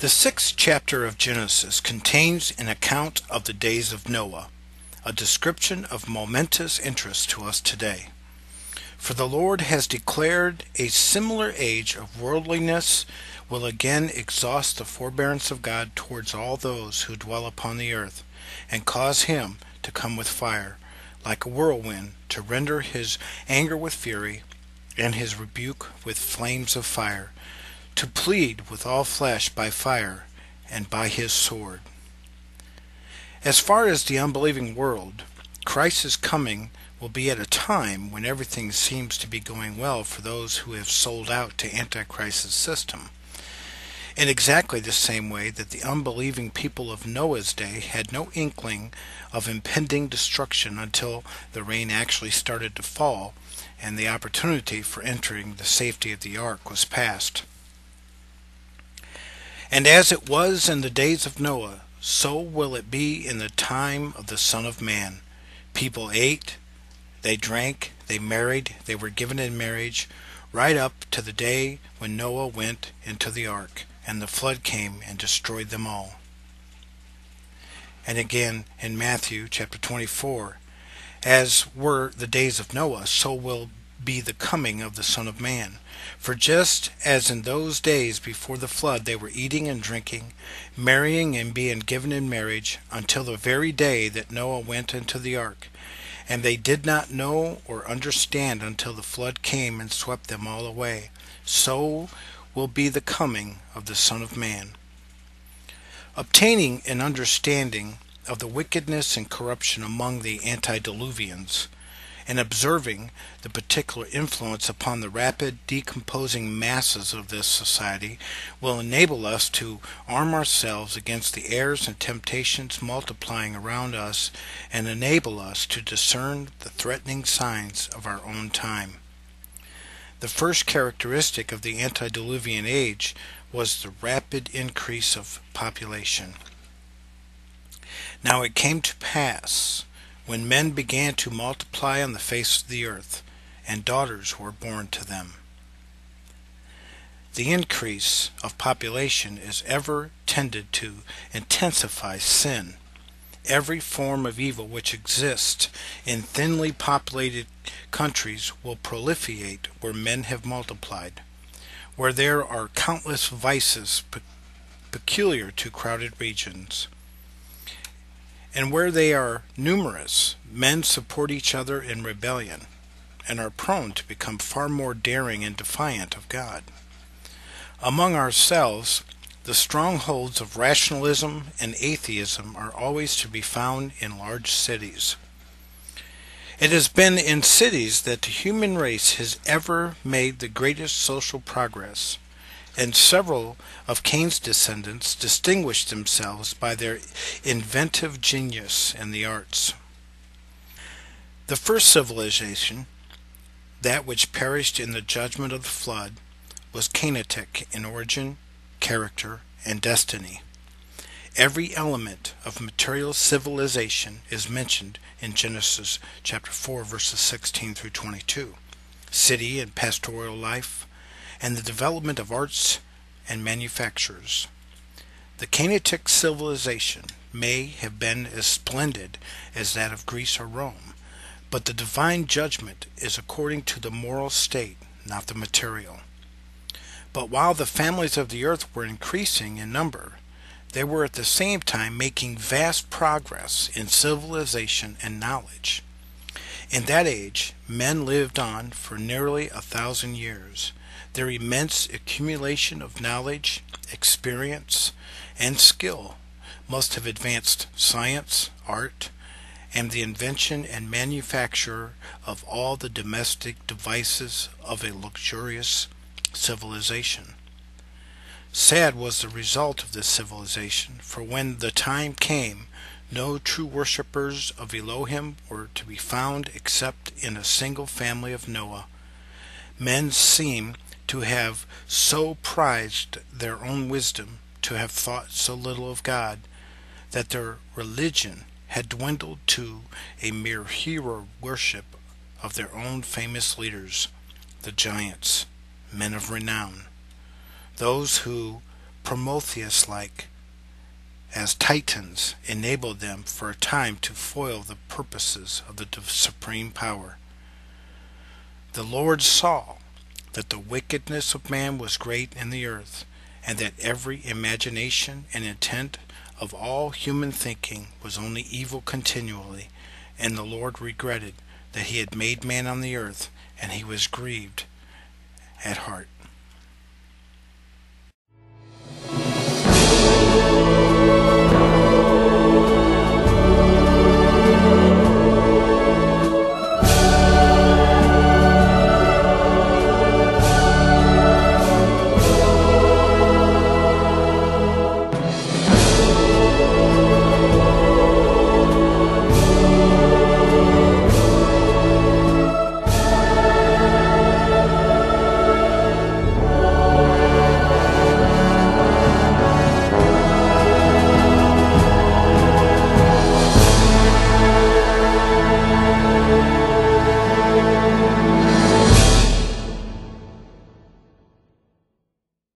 The sixth chapter of Genesis contains an account of the days of Noah, a description of momentous interest to us today. For the Lord has declared a similar age of worldliness will again exhaust the forbearance of God towards all those who dwell upon the earth, and cause him to come with fire, like a whirlwind, to render his anger with fury, and his rebuke with flames of fire, to plead with all flesh by fire and by his sword. As far as the unbelieving world, Christ's coming will be at a time when everything seems to be going well for those who have sold out to Antichrist's system, in exactly the same way that the unbelieving people of Noah's day had no inkling of impending destruction until the rain actually started to fall and the opportunity for entering the safety of the ark was past. And as it was in the days of Noah, so will it be in the time of the Son of Man. People ate, they drank, they married, they were given in marriage, right up to the day when Noah went into the ark, and the flood came and destroyed them all. And again in Matthew chapter 24, as were the days of Noah, so will be the coming of the Son of Man. For just as in those days before the flood they were eating and drinking, marrying and being given in marriage, until the very day that Noah went into the ark, and they did not know or understand until the flood came and swept them all away, so will be the coming of the Son of Man. Obtaining an understanding of the wickedness and corruption among the antediluvians, and observing the particular influence upon the rapid decomposing masses of this society, will enable us to arm ourselves against the errors and temptations multiplying around us, and enable us to discern the threatening signs of our own time. The first characteristic of the antediluvian age was the rapid increase of population. Now it came to pass, when men began to multiply on the face of the earth, and daughters were born to them. The increase of population is ever tended to intensify sin. Every form of evil which exists in thinly populated countries will proliferate where men have multiplied, where there are countless vices peculiar to crowded regions. And where they are numerous, men support each other in rebellion, and are prone to become far more daring and defiant of God. Among ourselves, the strongholds of rationalism and atheism are always to be found in large cities. It has been in cities that the human race has ever made the greatest social progress, and several of Cain's descendants distinguished themselves by their inventive genius in the arts. The first civilization, that which perished in the judgment of the flood, was Canaanitic in origin, character, and destiny. Every element of material civilization is mentioned in Genesis chapter 4, verses 16 through 22. City and pastoral life, and the development of arts and manufactures. The Canaanitic civilization may have been as splendid as that of Greece or Rome, but the divine judgment is according to the moral state, not the material. But while the families of the earth were increasing in number, they were at the same time making vast progress in civilization and knowledge. In that age, men lived on for nearly 1,000 years. Their immense accumulation of knowledge, experience, and skill must have advanced science, art, and the invention and manufacture of all the domestic devices of a luxurious civilization. Sad was the result of this civilization, for when the time came, no true worshippers of Elohim were to be found except in a single family of Noah. Men seem to have so prized their own wisdom, to have thought so little of God, that their religion had dwindled to a mere hero worship of their own famous leaders, the giants, men of renown, those who Prometheus like, as Titans, enabled them for a time to foil the purposes of the supreme power. The Lord saw that the wickedness of man was great in the earth, and that every imagination and intent of all human thinking was only evil continually. And the Lord regretted that he had made man on the earth, and he was grieved at heart.